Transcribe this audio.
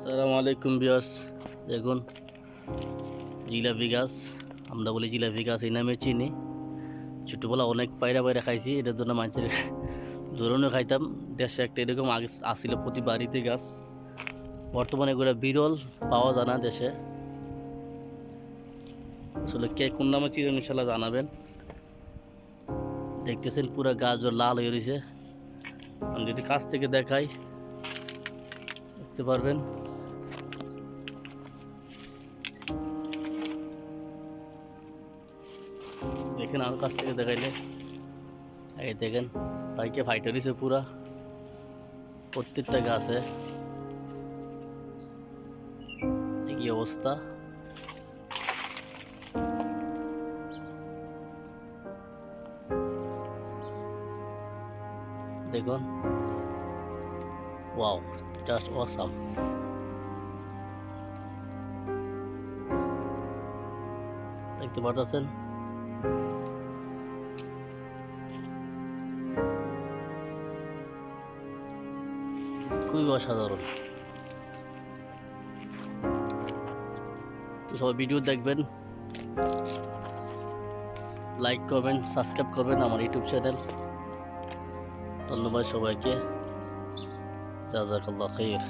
আসসালামু আলাইকুম বিয়াস। দেখুন জিলাপি গাছ, আমরা বলি জিলাপি গাছ এই নামে চিনি। ছোটোবেলা অনেক পায়রা পায়রা খাইছি, এটার জন্য মানুষের ধরনও খাইতাম। দেশে একটা এরকম আগে আসছিল প্রতি বাড়িতে গাছ। বর্তমানে এগুলো বিরল, পাওয়া যায় না দেশে। আসলে কে কোন নামে চিনেন ইনশাল্লাহ জানাবেন। দেখতেছেন পুরো গাছ লাল হয়ে রয়েছে। আমি যদি কাছ থেকে দেখাই দেখতে পারবেন। দেখেন আরো কাছ থেকে দেখাইলে এই দেখেন ভাইকে ফাইটে দিছে পুরা প্রত্যেকটা গাছে। কি অবস্থা, দেখুন। Wow, just awesome. দেখতে পাচ্ছেন খুবই অসাধারণ। তো সবাই ভিডিও দেখবেন, লাইক করবেন, সাবস্ক্রাইব করবেন আমার ইউটিউব চ্যানেল। ধন্যবাদ সবাইকে, জাযাকাল্লাহ খাইর।